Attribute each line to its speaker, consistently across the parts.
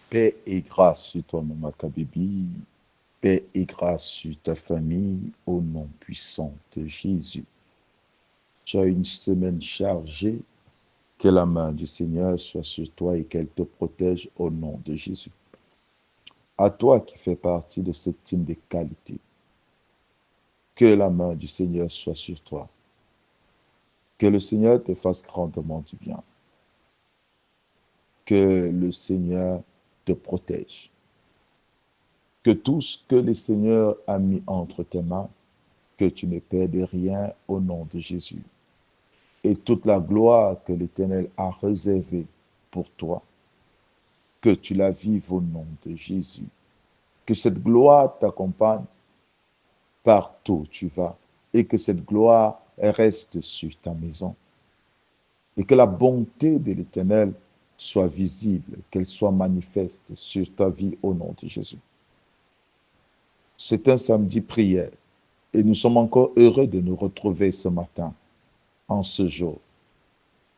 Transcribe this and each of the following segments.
Speaker 1: Paix et grâce sur toi, Maman Kabibi. Paix et grâce sur ta famille, au nom puissant de Jésus. Tu as une semaine chargée. Que la main du Seigneur soit sur toi et qu'elle te protège au nom de Jésus. À toi qui fais partie de cette team de qualité, que la main du Seigneur soit sur toi. Que le Seigneur te fasse grandement du bien. Que le Seigneur te protège. Que tout ce que le Seigneur a mis entre tes mains, que tu ne perdes rien au nom de Jésus. Et toute la gloire que l'Éternel a réservée pour toi, que tu la vives au nom de Jésus. Que cette gloire t'accompagne partout où tu vas et que cette gloire reste sur ta maison. Et que la bonté de l'Éternel soit visible, qu'elle soit manifeste sur ta vie au nom de Jésus. C'est un samedi prière et nous sommes encore heureux de nous retrouver ce matin, en ce jour.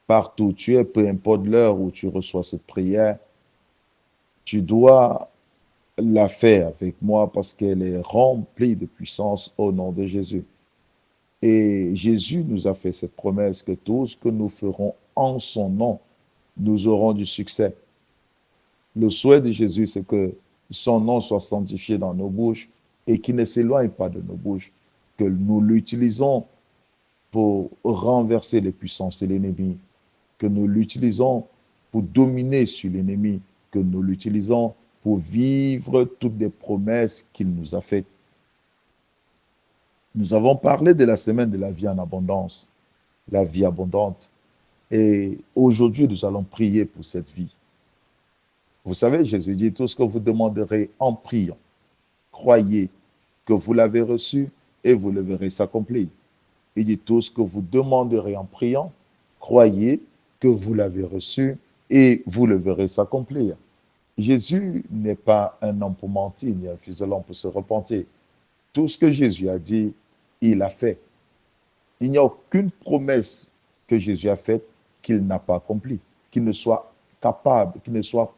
Speaker 1: Partout où tu es, peu importe l'heure où tu reçois cette prière, tu dois la faire avec moi parce qu'elle est remplie de puissance au nom de Jésus. Et Jésus nous a fait cette promesse que tout ce que nous ferons en son nom, nous aurons du succès. Le souhait de Jésus, c'est que son nom soit sanctifié dans nos bouches et qu'il ne s'éloigne pas de nos bouches, que nous l'utilisons pour renverser les puissances de l'ennemi, que nous l'utilisons pour dominer sur l'ennemi, que nous l'utilisons pour vivre toutes les promesses qu'il nous a faites. Nous avons parlé de la semaine de la vie en abondance, la vie abondante. Et aujourd'hui, nous allons prier pour cette vie. Vous savez, Jésus dit, tout ce que vous demanderez en priant, croyez que vous l'avez reçu et vous le verrez s'accomplir. Il dit, tout ce que vous demanderez en priant, croyez que vous l'avez reçu et vous le verrez s'accomplir. Jésus n'est pas un homme pour mentir, ni un fils de l'homme pour se repentir. Tout ce que Jésus a dit, il a fait. Il n'y a aucune promesse que Jésus a faite qu'il n'a pas accomplie, qu'il ne soit capable, qu'il soit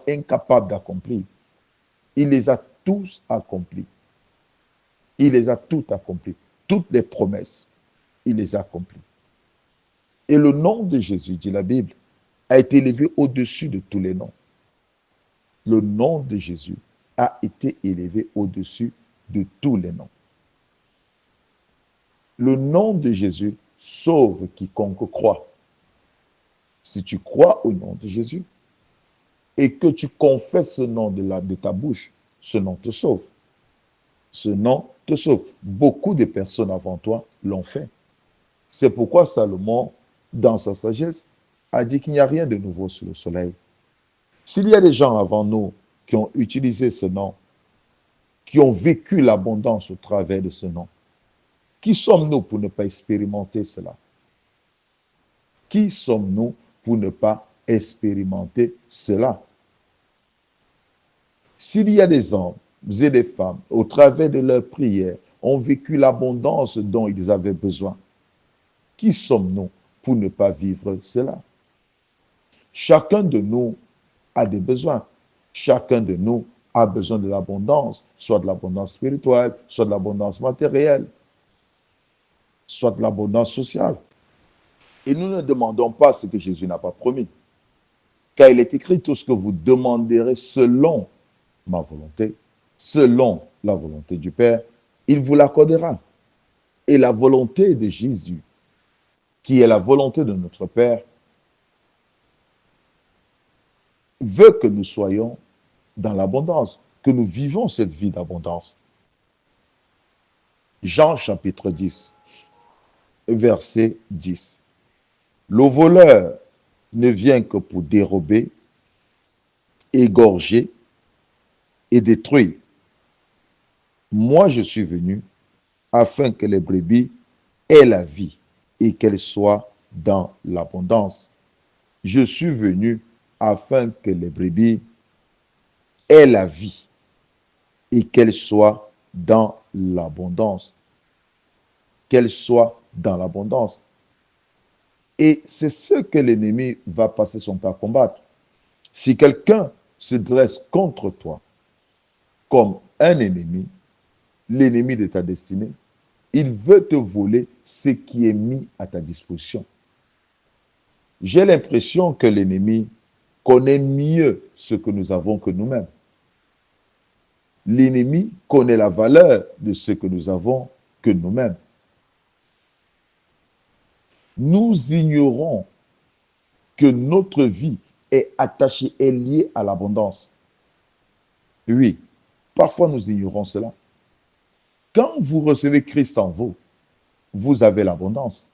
Speaker 1: incapable d'accomplir. Il les a tous accomplis. Il les a toutes accomplies. Toutes les promesses, il les a accomplies. Et le nom de Jésus, dit la Bible, a été élevé au-dessus de tous les noms. Le nom de Jésus a été élevé au-dessus de tous les noms. Le nom de Jésus sauve quiconque croit. Si tu crois au nom de Jésus et que tu confesses ce nom de ta bouche, ce nom te sauve. Ce nom te sauve. Beaucoup de personnes avant toi l'ont fait. C'est pourquoi Salomon, dans sa sagesse, a dit qu'il n'y a rien de nouveau sous le soleil. S'il y a des gens avant nous qui ont utilisé ce nom, qui ont vécu l'abondance au travers de ce nom, qui sommes-nous pour ne pas expérimenter cela? Qui sommes-nous pour ne pas expérimenter cela? S'il y a des hommes et des femmes, au travers de leurs prières, ont vécu l'abondance dont ils avaient besoin, qui sommes-nous pour ne pas vivre cela? Chacun de nous a des besoins. Chacun de nous a besoin de l'abondance, soit de l'abondance spirituelle, soit de l'abondance matérielle, soit de l'abondance sociale. Et nous ne demandons pas ce que Jésus n'a pas promis. Car il est écrit, tout ce que vous demanderez selon ma volonté, selon la volonté du Père, il vous l'accordera. Et la volonté de Jésus, qui est la volonté de notre Père, veut que nous soyons dans l'abondance, que nous vivons cette vie d'abondance. Jean chapitre 10, verset 10. Le voleur ne vient que pour dérober, égorger et détruire. Moi, je suis venu afin que les brebis aient la vie et qu'elles soient dans l'abondance. Je suis venu afin que les brebis aient la vie et qu'elles soient dans l'abondance. Qu'elles soient dans l'abondance. Et c'est ce que l'ennemi va passer son temps à combattre. Si quelqu'un se dresse contre toi comme un ennemi, l'ennemi de ta destinée, il veut te voler ce qui est mis à ta disposition. J'ai l'impression que l'ennemi connaît mieux ce que nous avons que nous-mêmes. L'ennemi connaît la valeur de ce que nous avons que nous-mêmes. Nous ignorons que notre vie est attachée, est liée à l'abondance. Oui, parfois nous ignorons cela. Quand vous recevez Christ en vous, vous avez l'abondance.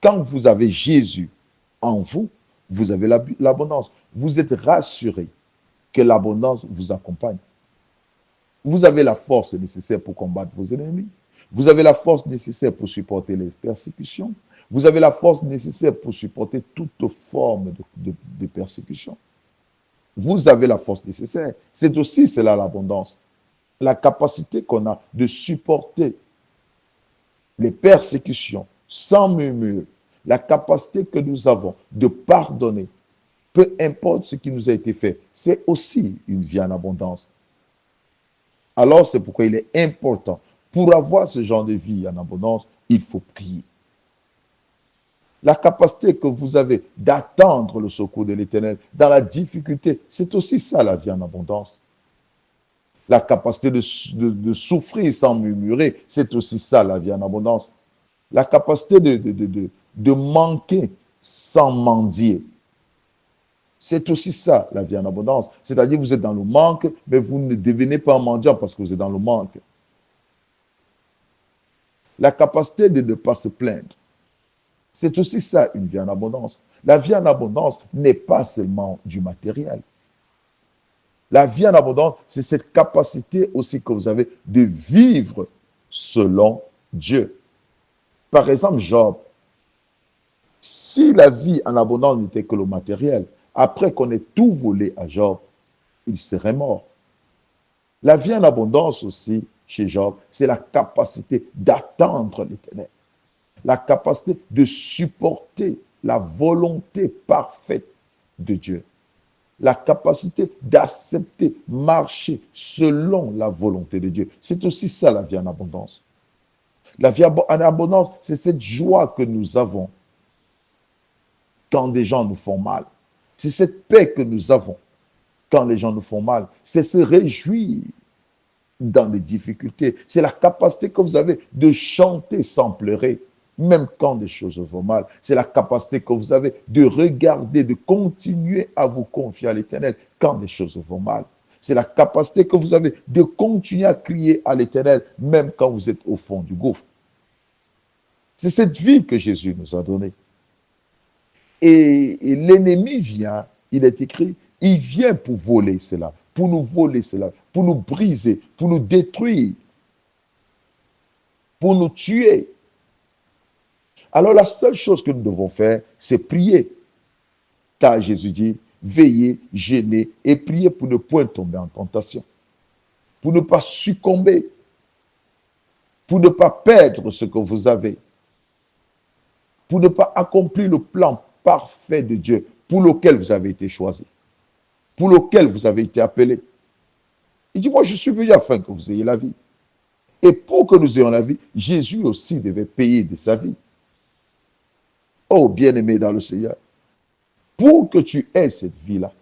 Speaker 1: Quand vous avez Jésus en vous, vous avez l'abondance. Vous êtes rassuré que l'abondance vous accompagne. Vous avez la force nécessaire pour combattre vos ennemis. Vous avez la force nécessaire pour supporter les persécutions. Vous avez la force nécessaire pour supporter toute forme de persécution. Vous avez la force nécessaire. C'est aussi cela l'abondance. La capacité qu'on a de supporter les persécutions sans murmure. La capacité que nous avons de pardonner, peu importe ce qui nous a été fait, c'est aussi une vie en abondance. Alors c'est pourquoi il est important, pour avoir ce genre de vie en abondance, il faut prier. La capacité que vous avez d'attendre le secours de l'Éternel dans la difficulté, c'est aussi ça la vie en abondance. La capacité de souffrir sans murmurer, c'est aussi ça la vie en abondance. La capacité de manquer sans mendier, c'est aussi ça la vie en abondance. C'est-à-dire vous êtes dans le manque, mais vous ne devenez pas un mendiant parce que vous êtes dans le manque. La capacité de ne pas se plaindre, c'est aussi ça une vie en abondance. La vie en abondance n'est pas seulement du matériel. La vie en abondance, c'est cette capacité aussi que vous avez de vivre selon Dieu. Par exemple, Job, si la vie en abondance n'était que le matériel, après qu'on ait tout volé à Job, il serait mort. La vie en abondance aussi, chez Job, c'est la capacité d'attendre l'Éternel. La capacité de supporter la volonté parfaite de Dieu. La capacité d'accepter, marcher selon la volonté de Dieu. C'est aussi ça la vie en abondance. La vie en abondance, c'est cette joie que nous avons quand des gens nous font mal. C'est cette paix que nous avons quand les gens nous font mal. C'est se réjouir dans les difficultés. C'est la capacité que vous avez de chanter sans pleurer, même quand des choses vont mal. C'est la capacité que vous avez de regarder, de continuer à vous confier à l'Éternel quand des choses vont mal. C'est la capacité que vous avez de continuer à crier à l'Éternel, même quand vous êtes au fond du gouffre. C'est cette vie que Jésus nous a donnée. Et l'ennemi vient, il est écrit, il vient pour voler cela, pour nous voler cela, pour nous briser, pour nous détruire, pour nous tuer. Alors la seule chose que nous devons faire, c'est prier. Car Jésus dit, veillez, jeûnez et priez pour ne point tomber en tentation, pour ne pas succomber, pour ne pas perdre ce que vous avez, pour ne pas accomplir le plan parfait de Dieu pour lequel vous avez été choisi, pour lequel vous avez été appelé. Il dit, moi je suis venu afin que vous ayez la vie. Et pour que nous ayons la vie, Jésus aussi devait payer de sa vie. Oh, bien-aimé dans le Seigneur, pour que tu aies cette vie-là,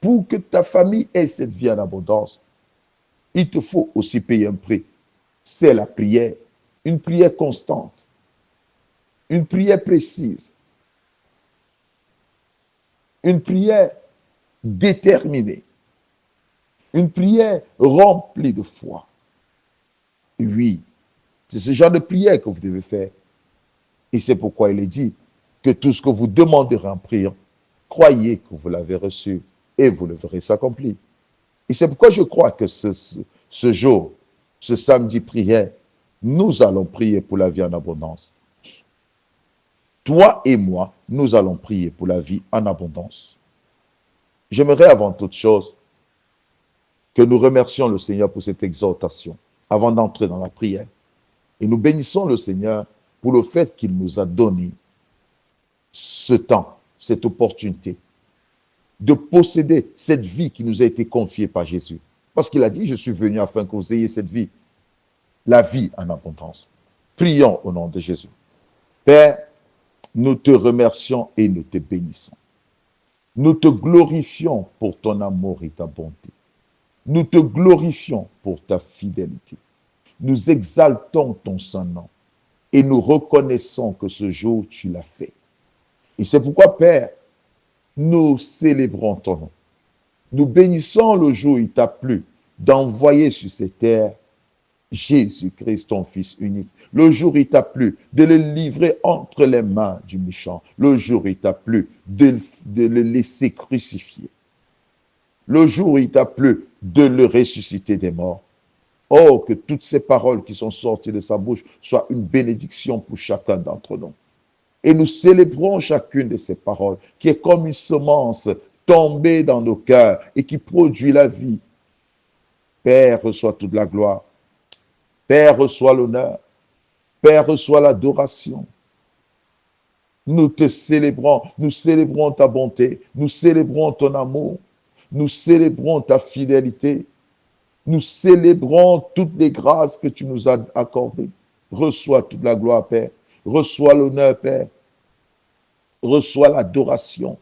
Speaker 1: pour que ta famille ait cette vie en abondance, il te faut aussi payer un prix. C'est la prière, une prière constante, une prière précise, une prière déterminée, une prière remplie de foi. Oui, c'est ce genre de prière que vous devez faire. Et c'est pourquoi il est dit que tout ce que vous demanderez en priant, croyez que vous l'avez reçu et vous le verrez s'accomplir. Et c'est pourquoi je crois que ce jour, ce samedi prière, nous allons prier pour la vie en abondance. Toi et moi, nous allons prier pour la vie en abondance. J'aimerais avant toute chose que nous remercions le Seigneur pour cette exhortation avant d'entrer dans la prière. Et nous bénissons le Seigneur pour le fait qu'il nous a donné ce temps, cette opportunité de posséder cette vie qui nous a été confiée par Jésus. Parce qu'il a dit, je suis venu afin que vous ayez cette vie, la vie en abondance. Prions au nom de Jésus. Père, nous te remercions et nous te bénissons. Nous te glorifions pour ton amour et ta bonté. Nous te glorifions pour ta fidélité. Nous exaltons ton Saint-Nom et nous reconnaissons que ce jour, tu l'as fait. Et c'est pourquoi, Père, nous célébrons ton nom. Nous bénissons le jour où il t'a plu d'envoyer sur cette terre Jésus-Christ, ton Fils unique. Le jour où il t'a plu de le livrer entre les mains du méchant. Le jour où il t'a plu de le laisser crucifier. Le jour où il t'a plu de le ressusciter des morts. Oh, que toutes ces paroles qui sont sorties de sa bouche soient une bénédiction pour chacun d'entre nous. Et nous célébrons chacune de ces paroles qui est comme une semence tombée dans nos cœurs et qui produit la vie. Père, reçois toute la gloire. Père, reçois l'honneur. Père, reçois l'adoration. Nous te célébrons ta bonté, nous célébrons ton amour, nous célébrons ta fidélité, nous célébrons toutes les grâces que tu nous as accordées. Reçois toute la gloire, Père. Reçois l'honneur, Père. Reçois l'adoration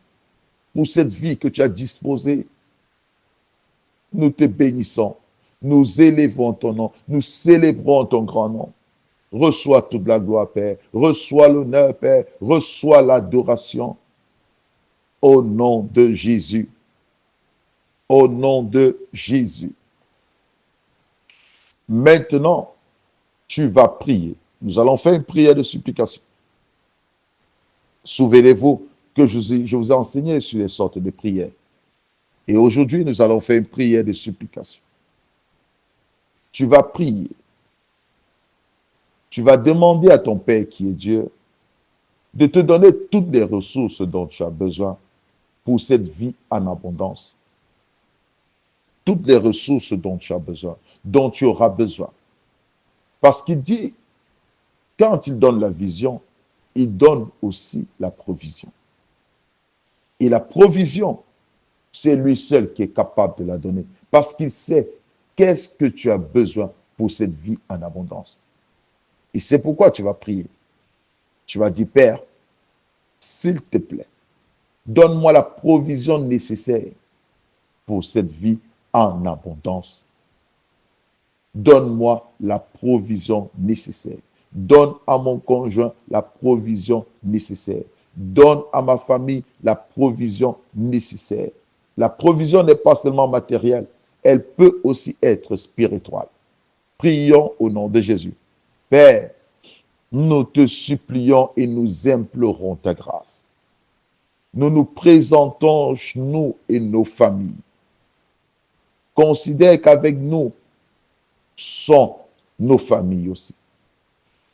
Speaker 1: pour cette vie que tu as disposée. Nous te bénissons. Nous élevons ton nom. Nous célébrons ton grand nom. Reçois toute la gloire, Père. Reçois l'honneur, Père. Reçois l'adoration. Au nom de Jésus. Au nom de Jésus. Maintenant, tu vas prier. Nous allons faire une prière de supplication. Souvenez-vous que je vous ai enseigné sur les sortes de prières. Et aujourd'hui, nous allons faire une prière de supplication. Tu vas prier. Tu vas demander à ton Père qui est Dieu de te donner toutes les ressources dont tu as besoin pour cette vie en abondance. Toutes les ressources dont tu as besoin, dont tu auras besoin. Parce qu'il dit, quand il donne la vision, il donne aussi la provision. Et la provision, c'est lui seul qui est capable de la donner. Parce qu'il sait qu'est-ce que tu as besoin pour cette vie en abondance. Et c'est pourquoi tu vas prier. Tu vas dire, Père, s'il te plaît, donne-moi la provision nécessaire pour cette vie en abondance. Donne-moi la provision nécessaire. Donne à mon conjoint la provision nécessaire. Donne à ma famille la provision nécessaire. La provision n'est pas seulement matérielle, elle peut aussi être spirituelle. Prions au nom de Jésus. Père, nous te supplions et nous implorons ta grâce. Nous nous présentons, nous et nos familles. Considère qu'avec nous sont nos familles aussi.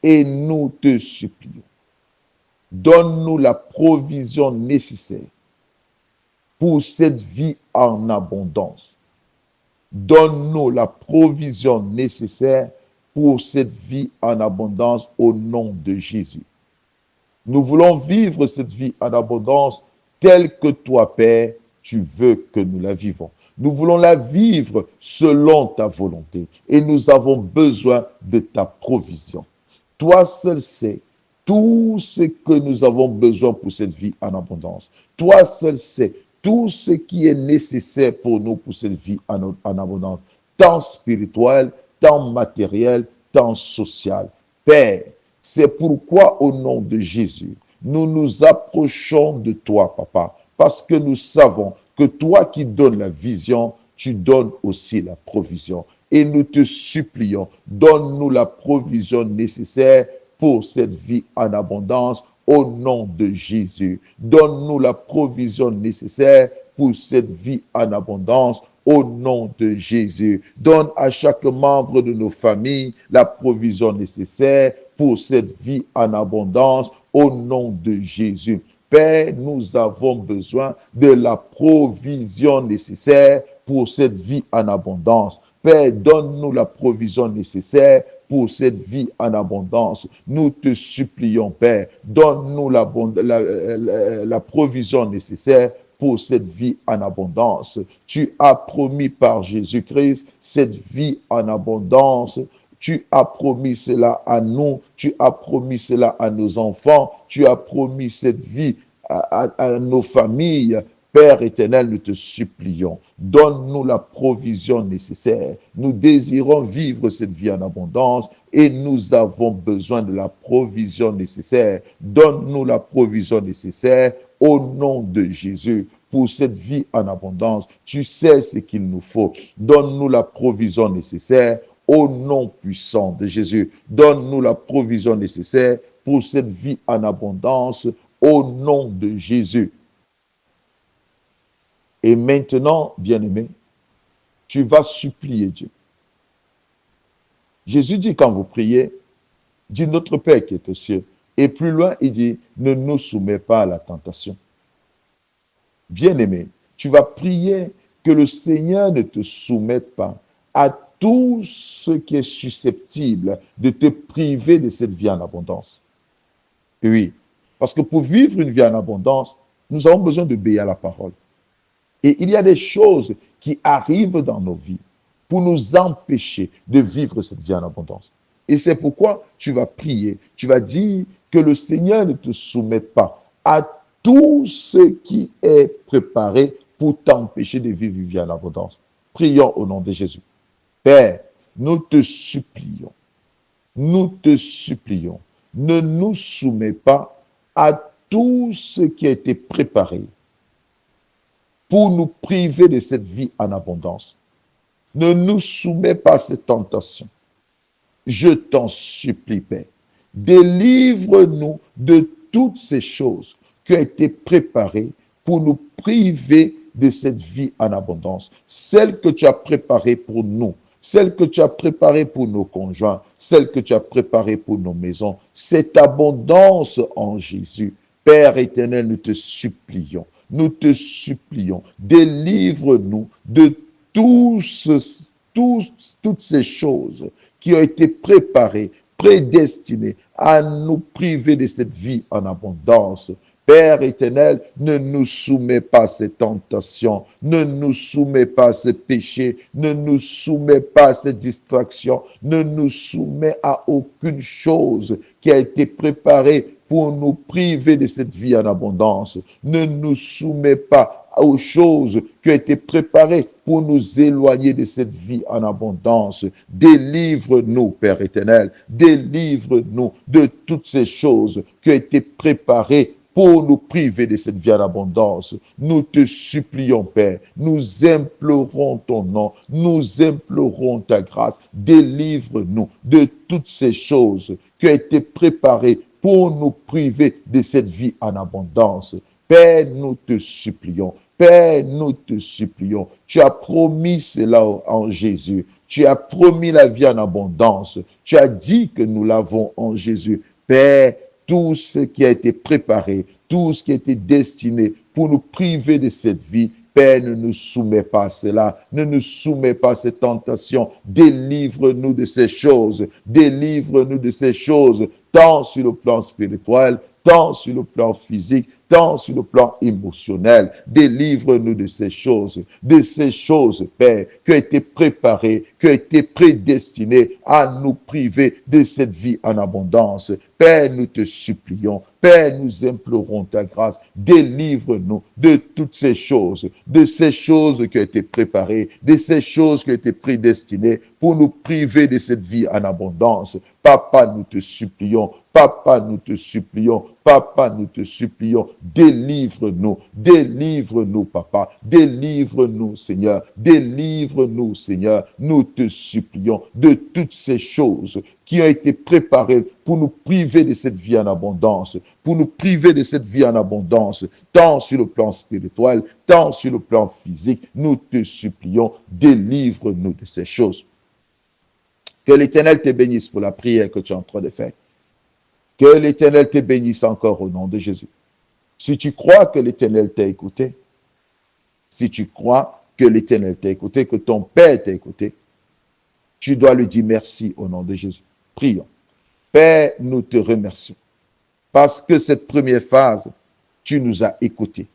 Speaker 1: Et nous te supplions. Donne-nous la provision nécessaire pour cette vie en abondance. Donne-nous la provision nécessaire pour cette vie en abondance au nom de Jésus. Nous voulons vivre cette vie en abondance telle que toi, Père, tu veux que nous la vivons. Nous voulons la vivre selon ta volonté et nous avons besoin de ta provision. Toi seul sais tout ce que nous avons besoin pour cette vie en abondance. Toi seul sais tout ce qui est nécessaire pour nous pour cette vie en abondance, tant spirituelle, tant matérielle, tant sociale. Père, c'est pourquoi au nom de Jésus, nous nous approchons de toi, Papa, parce que nous savons que toi qui donnes la vision, tu donnes aussi la provision. Et nous te supplions, donne-nous la provision nécessaire pour cette vie en abondance au nom de Jésus. Donne-nous la provision nécessaire pour cette vie en abondance au nom de Jésus. Donne à chaque membre de nos familles la provision nécessaire pour cette vie en abondance au nom de Jésus. Père, nous avons besoin de la provision nécessaire pour cette vie en abondance. Père, donne-nous la provision nécessaire pour cette vie en abondance. Nous te supplions, Père, donne-nous la provision nécessaire pour cette vie en abondance. Tu as promis par Jésus-Christ cette vie en abondance. Tu as promis cela à nous, tu as promis cela à nos enfants, tu as promis cette vie à nos familles. Père éternel, nous te supplions, donne-nous la provision nécessaire. Nous désirons vivre cette vie en abondance et nous avons besoin de la provision nécessaire. Donne-nous la provision nécessaire au nom de Jésus pour cette vie en abondance. Tu sais ce qu'il nous faut. Donne-nous la provision nécessaire au nom puissant de Jésus. Donne-nous la provision nécessaire pour cette vie en abondance au nom de Jésus. Et maintenant, bien-aimé, tu vas supplier Dieu. Jésus dit quand vous priez, dit notre Père qui est aux cieux. Et plus loin, il dit, ne nous soumets pas à la tentation. Bien-aimé, tu vas prier que le Seigneur ne te soumette pas à tout ce qui est susceptible de te priver de cette vie en abondance. Oui, parce que pour vivre une vie en abondance, nous avons besoin d'obéir à la parole. Et il y a des choses qui arrivent dans nos vies pour nous empêcher de vivre cette vie en abondance. Et c'est pourquoi tu vas prier, tu vas dire que le Seigneur ne te soumette pas à tout ce qui est préparé pour t'empêcher de vivre une vie en abondance. Prions au nom de Jésus. Père, nous te supplions, ne nous soumets pas à tout ce qui a été préparé pour nous priver de cette vie en abondance. Ne nous soumets pas à cette tentation. Je t'en supplie, Père. Délivre-nous de toutes ces choses qui ont été préparées pour nous priver de cette vie en abondance. Celle que tu as préparée pour nous, celle que tu as préparée pour nos conjoints, celle que tu as préparée pour nos maisons. Cette abondance en Jésus. Père éternel, nous te supplions. Nous te supplions, délivre-nous de toutes ces choses qui ont été préparées, prédestinées à nous priver de cette vie en abondance. Père éternel, ne nous soumets pas à ces tentations, ne nous soumets pas à ces péchés, ne nous soumets pas à ces distractions, ne nous soumets à aucune chose qui a été préparée pour nous priver de cette vie en abondance. Ne nous soumets pas aux choses qui ont été préparées pour nous éloigner de cette vie en abondance. Délivre-nous, Père éternel, délivre-nous de toutes ces choses qui ont été préparées pour nous priver de cette vie en abondance. Nous te supplions, Père, nous implorons ton nom, nous implorons ta grâce. Délivre-nous de toutes ces choses qui ont été préparées pour nous priver de cette vie en abondance. Père, nous te supplions. Père, nous te supplions. Tu as promis cela en Jésus. Tu as promis la vie en abondance. Tu as dit que nous l'avons en Jésus. Père, tout ce qui a été préparé, tout ce qui a été destiné pour nous priver de cette vie, Père, ne nous soumets pas à cela, ne nous soumets pas à ces tentations. Délivre-nous de ces choses, délivre-nous de ces choses, tant sur le plan spirituel, tant sur le plan physique, tant sur le plan émotionnel. Délivre-nous de ces choses, Père, qui ont été préparées, qui ont été prédestinées à nous priver de cette vie en abondance. Père, nous te supplions. Père, nous implorons ta grâce. Délivre-nous de toutes ces choses, de ces choses qui ont été préparées, de ces choses qui ont été prédestinées pour nous priver de cette vie en abondance. Papa, nous te supplions. Papa, nous te supplions. Papa, nous te supplions. Délivre-nous. Délivre-nous, Papa. Délivre-nous, Seigneur. Délivre-nous, Seigneur. Nous te supplions de toutes ces choses qui ont été préparées pour nous priver de cette vie en abondance, pour nous priver de cette vie en abondance, tant sur le plan spirituel, tant sur le plan physique. Nous te supplions, délivre-nous de ces choses. Que l'Éternel te bénisse pour la prière que tu es en train de faire. Que l'Éternel te bénisse encore au nom de Jésus. Si tu crois que l'Éternel t'a écouté, si tu crois que l'Éternel t'a écouté, que ton Père t'a écouté, tu dois lui dire merci au nom de Jésus. Prions. Père, nous te remercions parce que cette première phase, tu nous as écoutés.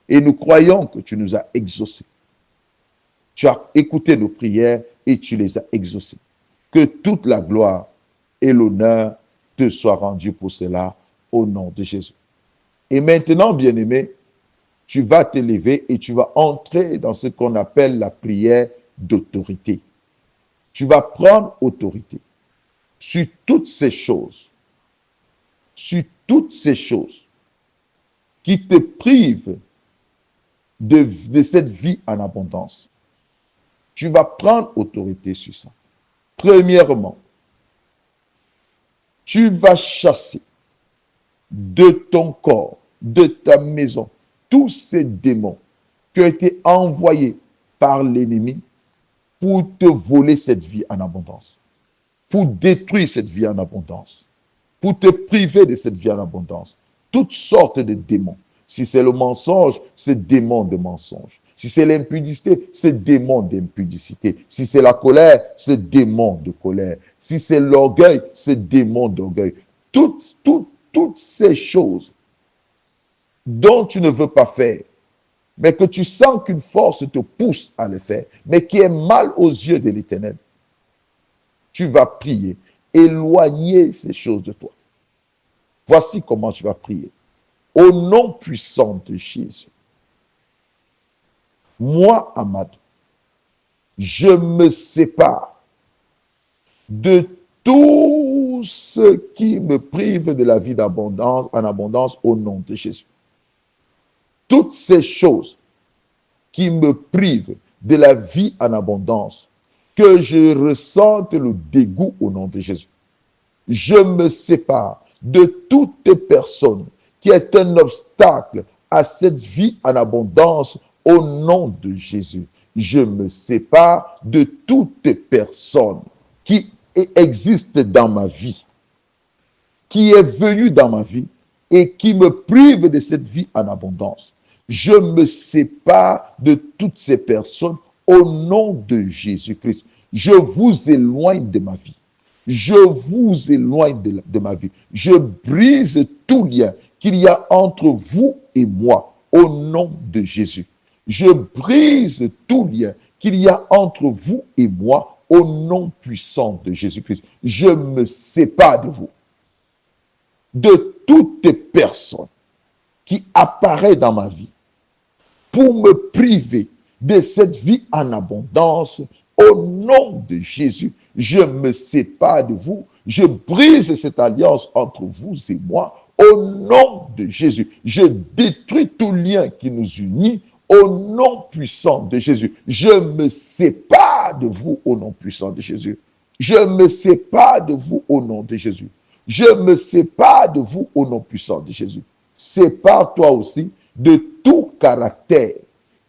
Speaker 1: Et nous croyons que tu nous as exaucés. Tu as écouté nos prières et tu les as exaucées. Que toute la gloire et l'honneur te soient rendus pour cela au nom de Jésus. Et maintenant, bien-aimé, tu vas t'élever et tu vas entrer dans ce qu'on appelle la prière d'autorité. Tu vas prendre autorité sur toutes ces choses qui te privent de cette vie en abondance. Tu vas prendre autorité sur ça. Premièrement, tu vas chasser de ton corps, de ta maison, tous ces démons qui ont été envoyés par l'ennemi pour te voler cette vie en abondance, pour détruire cette vie en abondance, pour te priver de cette vie en abondance. Toutes sortes de démons. Si c'est le mensonge, c'est démon de mensonge. Si c'est l'impudicité, c'est démon d'impudicité. Si c'est la colère, c'est démon de colère. Si c'est l'orgueil, c'est démon d'orgueil. Toutes ces choses dont tu ne veux pas faire, mais que tu sens qu'une force te pousse à le faire, mais qui est mal aux yeux de l'Éternel, tu vas prier, éloigner ces choses de toi. Voici comment tu vas prier. Au nom puissant de Jésus, moi, Amadou, je me sépare de tout ce qui me prive de la vie d'abondance, en abondance, au nom de Jésus. Toutes ces choses qui me privent de la vie en abondance, que je ressente le dégoût au nom de Jésus. Je me sépare de toute personne qui est un obstacle à cette vie en abondance au nom de Jésus. Je me sépare de toute personne qui existe dans ma vie, qui est venue dans ma vie et qui me prive de cette vie en abondance. Je me sépare de toutes ces personnes au nom de Jésus-Christ. Je vous éloigne de ma vie. Je vous éloigne de ma vie. Je brise tout lien qu'il y a entre vous et moi au nom de Jésus. Je brise tout lien qu'il y a entre vous et moi au nom puissant de Jésus-Christ. Je me sépare de vous, de toute personne qui apparaît dans ma vie pour me priver de cette vie en abondance. Au nom de Jésus, je me sépare de vous. Je brise cette alliance entre vous et moi. Au nom de Jésus, je détruis tout lien qui nous unit. Au nom puissant de Jésus, je me sépare de vous au nom puissant de Jésus. Je me sépare de vous au nom de Jésus. Je me sépare de vous au nom puissant de Jésus. Sépare-toi aussi de tout caractère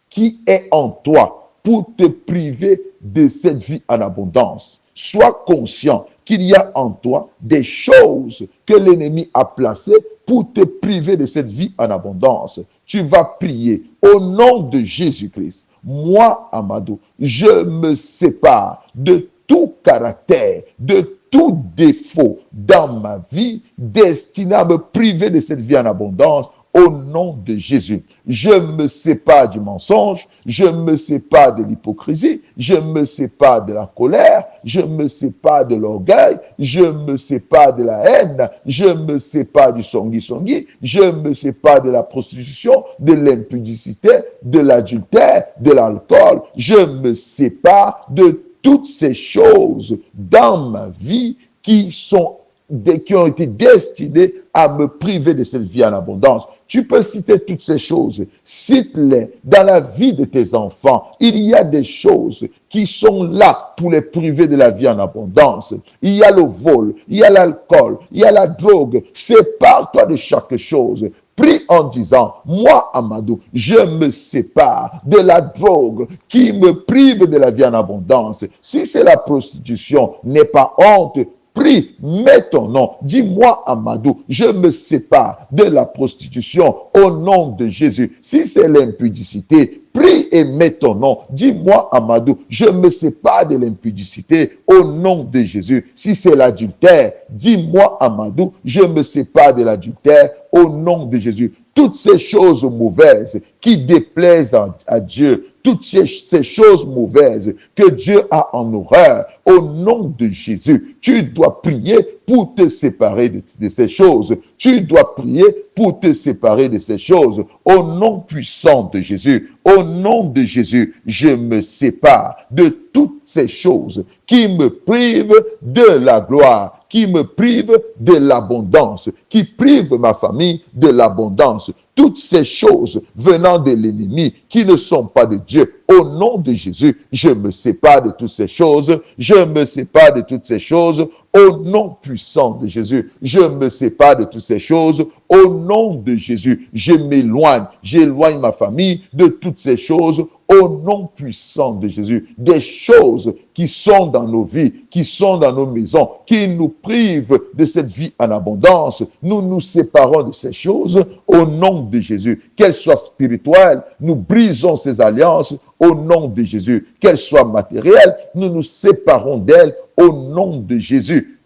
Speaker 1: qui est en toi pour te priver de cette vie en abondance. Sois conscient qu'il y a en toi des choses que l'ennemi a placées pour te priver de cette vie en abondance. Tu vas prier au nom de Jésus-Christ. Moi, Amadou, je me sépare de tout caractère, de tout défaut dans ma vie destiné à me priver de cette vie en abondance. Au nom de Jésus, je me sépare du mensonge, je me sépare de l'hypocrisie, je me sépare de la colère, je me sépare de l'orgueil, je me sépare de la haine, je me sépare du songui-songui, je me sépare de la prostitution, de l'impudicité, de l'adultère, de l'alcool, je me sépare de toutes ces choses dans ma vie qui ont été destinées à me priver de cette vie en abondance. Tu peux citer toutes ces choses. Cite-les dans la vie de tes enfants. Il y a des choses qui sont là pour les priver de la vie en abondance. Il y a le vol, il y a l'alcool, il y a la drogue. Sépare-toi de chaque chose. Prie en disant, moi, Amadou, je me sépare de la drogue qui me prive de la vie en abondance. Si c'est la prostitution, n'aie pas honte. prie, mets ton nom. Dis-moi, Amadou, je me sépare de la prostitution au nom de Jésus. Si c'est l'impudicité, prie et mets ton nom. Dis-moi, Amadou, je me sépare de l'impudicité au nom de Jésus. Si c'est l'adultère, dis-moi, Amadou, je me sépare de l'adultère au nom de Jésus. Toutes ces choses mauvaises qui déplaisent à Dieu, toutes ces choses mauvaises que Dieu a en horreur, au nom de Jésus, tu dois prier pour te séparer de ces choses. Tu dois prier pour te séparer de ces choses. Au nom puissant de Jésus, au nom de Jésus, je me sépare de toutes ces choses qui me privent de la gloire, qui me privent de l'abondance, qui privent ma famille de l'abondance. Toutes ces choses venant de l'ennemi qui ne sont pas de Dieu, au nom de Jésus, je me sépare de toutes ces choses. Je me sépare de toutes ces choses. Au nom puissant de Jésus, je me sépare de toutes ces choses. Au nom de Jésus, je m'éloigne. J'éloigne ma famille de toutes ces choses. Au nom puissant de Jésus, des choses qui sont dans nos vies, qui sont dans nos maisons, qui nous privent de cette vie en abondance, nous nous séparons de ces choses au nom de Jésus. Qu'elles soient spirituelles, nous brisons ces alliances au nom de Jésus. Qu'elles soient matérielles, nous nous séparons d'elles au nom de Jésus.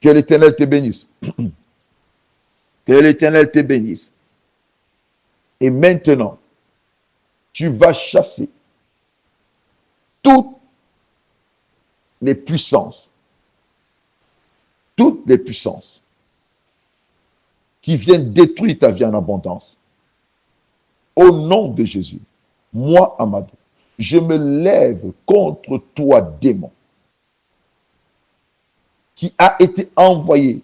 Speaker 1: Que l'Éternel te bénisse. Que l'Éternel te bénisse. Et maintenant, tu vas chasser toutes les puissances qui viennent détruire ta vie en abondance. Au nom de Jésus, moi, Amadou, je me lève contre toi, démon, qui a été envoyé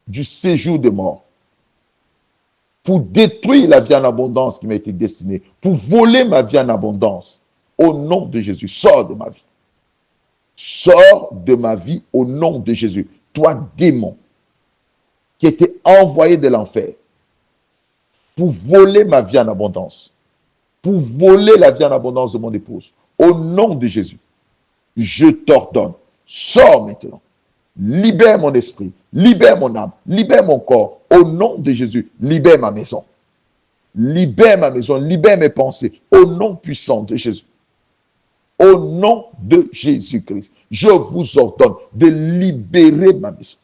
Speaker 1: du séjour des morts pour détruire la vie en abondance qui m'a été destinée, pour voler ma vie en abondance. Au nom de Jésus, sors de ma vie. Sors de ma vie au nom de Jésus. Toi, démon, qui était envoyé de l'enfer pour voler ma vie en abondance, pour voler la vie en abondance de mon épouse. Au nom de Jésus, je t'ordonne, sors maintenant. Libère mon esprit, libère mon âme, libère mon corps. Au nom de Jésus, libère ma maison. Libère ma maison, libère mes pensées. Au nom puissant de Jésus. Au nom de Jésus-Christ, je vous ordonne de libérer ma maison.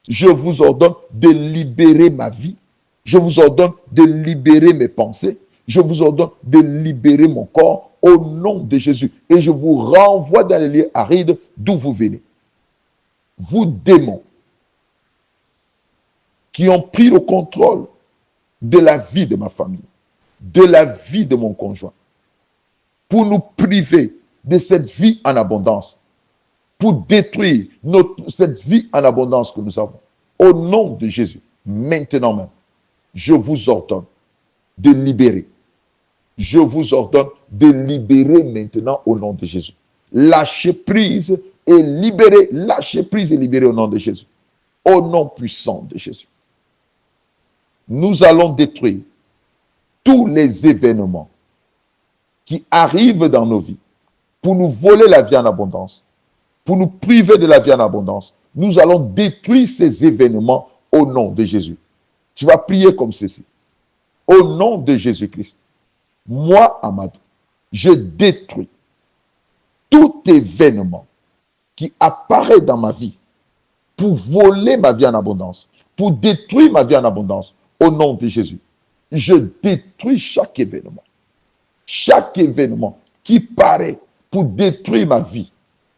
Speaker 1: Je vous ordonne de libérer ma vie. Je vous ordonne de libérer mes pensées. Je vous ordonne de libérer mon corps au nom de Jésus. Et je vous renvoie dans les lieux arides d'où vous venez. Vous démons qui ont pris le contrôle de la vie de ma famille, de la vie de mon conjoint, pour nous priver de cette vie en abondance, pour détruire cette vie en abondance que nous avons. Au nom de Jésus, maintenant même, je vous ordonne de libérer. Je vous ordonne de libérer maintenant au nom de Jésus. Lâchez prise et libérez. Lâchez prise et libérez au nom de Jésus. Au nom puissant de Jésus. Nous allons détruire tous les événements qui arrivent dans nos vies pour nous voler la vie en abondance, pour nous priver de la vie en abondance. Nous allons détruire ces événements au nom de Jésus. Tu vas prier comme ceci. Au nom de Jésus-Christ, moi, Amadou, je détruis tout événement qui apparaît dans ma vie pour voler ma vie en abondance, pour détruire ma vie en abondance, au nom de Jésus. Je détruis chaque événement qui paraît pour détruire ma vie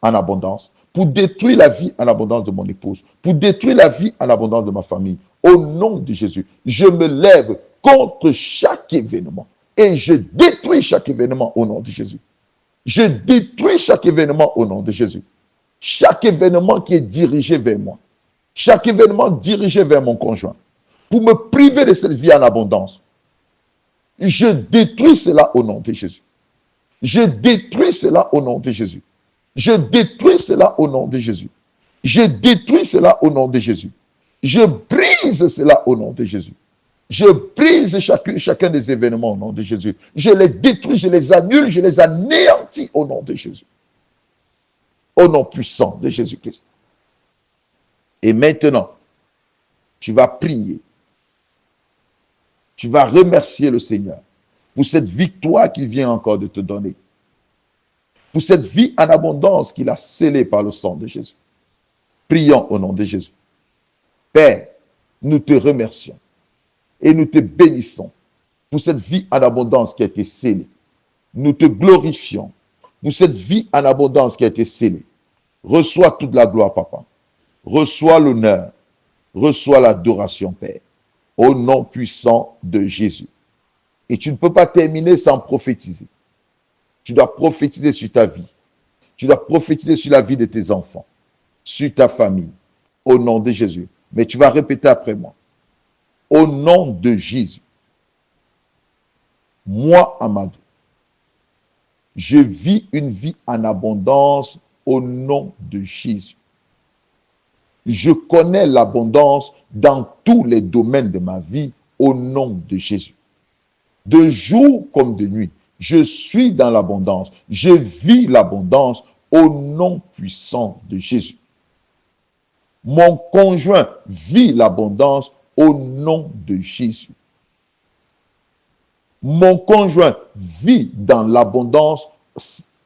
Speaker 1: en abondance, pour détruire la vie en abondance de mon épouse, pour détruire la vie en abondance de ma famille. Au nom de Jésus, je me lève contre chaque événement et je détruis chaque événement au nom de Jésus. Je détruis chaque événement au nom de Jésus. Chaque événement qui est dirigé vers moi, chaque événement dirigé vers mon conjoint, pour me priver de cette vie en abondance. Je détruis cela au nom de Jésus. Je détruis cela au nom de Jésus. Je détruis cela au nom de Jésus. Je détruis cela au nom de Jésus. Je brise cela au nom de Jésus. Je brise chacun des événements au nom de Jésus. Je les détruis, je les annule, je les anéantis au nom de Jésus. Au nom puissant de Jésus-Christ. Et maintenant, tu vas prier. Tu vas remercier le Seigneur pour cette victoire qu'il vient encore de te donner. Pour cette vie en abondance qu'il a scellée par le sang de Jésus. Prions au nom de Jésus. Père, nous te remercions et nous te bénissons pour cette vie en abondance qui a été scellée. Nous te glorifions pour cette vie en abondance qui a été scellée. Reçois toute la gloire, Papa. Reçois l'honneur. Reçois l'adoration, Père. Au nom puissant de Jésus. Et tu ne peux pas terminer sans prophétiser. Tu dois prophétiser sur ta vie. Tu dois prophétiser sur la vie de tes enfants, sur ta famille, au nom de Jésus. Mais tu vas répéter après moi. Au nom de Jésus, moi, Amadou, je vis une vie en abondance au nom de Jésus. Je connais l'abondance dans tous les domaines de ma vie au nom de Jésus. De jour comme de nuit, je suis dans l'abondance. Je vis l'abondance au nom puissant de Jésus. Mon conjoint vit l'abondance au nom de Jésus. Mon conjoint vit dans l'abondance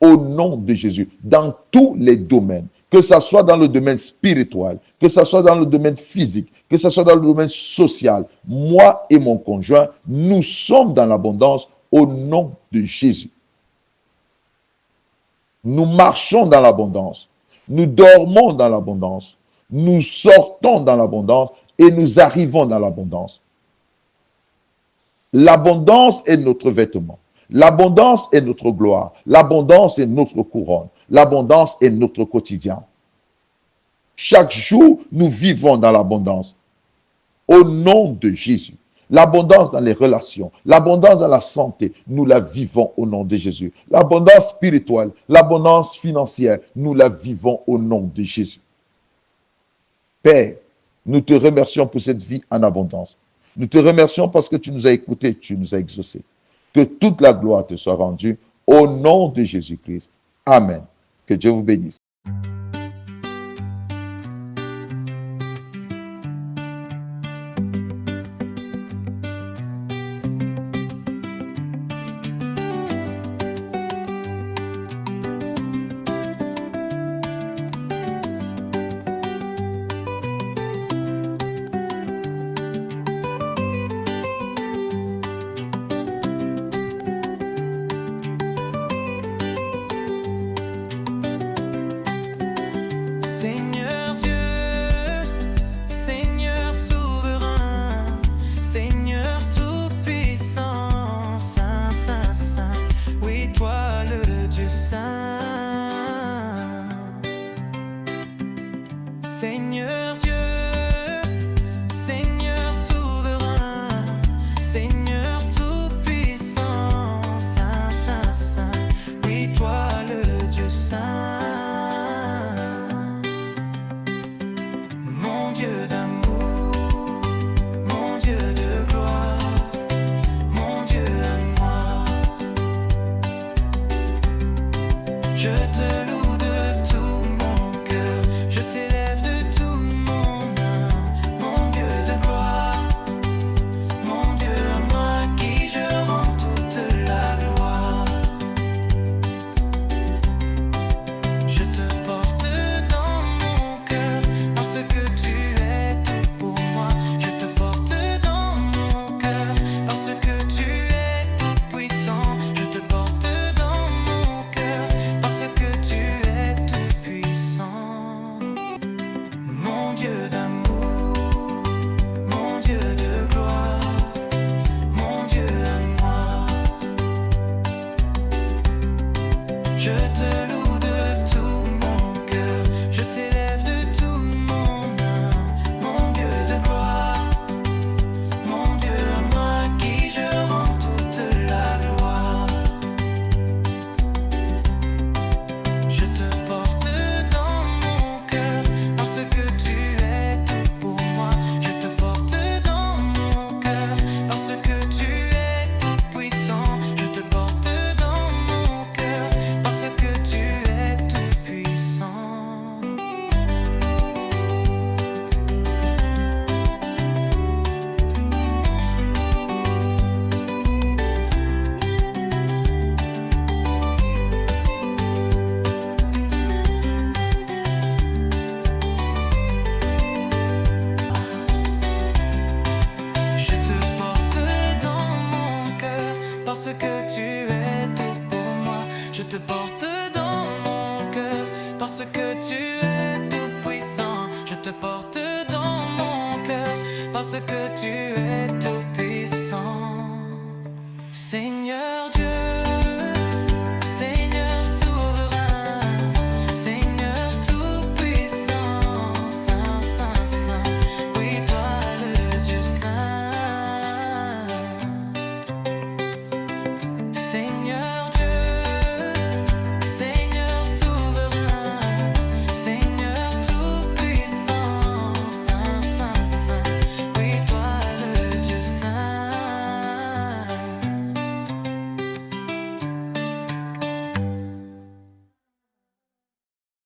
Speaker 1: au nom de Jésus, dans tous les domaines, que ce soit dans le domaine spirituel, que ce soit dans le domaine physique, que ce soit dans le domaine social. Moi et mon conjoint, nous sommes dans l'abondance au nom de Jésus. Nous marchons dans l'abondance. Nous dormons dans l'abondance. Nous sortons dans l'abondance et nous arrivons dans l'abondance. L'abondance est notre vêtement. L'abondance est notre gloire. L'abondance est notre couronne. L'abondance est notre quotidien. Chaque jour, nous vivons dans l'abondance. Au nom de Jésus. L'abondance dans les relations, l'abondance dans la santé, nous la vivons au nom de Jésus. L'abondance spirituelle, l'abondance financière, nous la vivons au nom de Jésus. Père, nous te remercions pour cette vie en abondance. Nous te remercions parce que tu nous as écoutés, tu nous as exaucés. Que toute la gloire te soit rendue au nom de Jésus-Christ. Amen. Que Dieu vous bénisse.
Speaker 2: que tu es tout pour moi. Je te porte dans mon cœur parce que tu es tout puissant. Je te porte dans mon cœur parce que tu es tout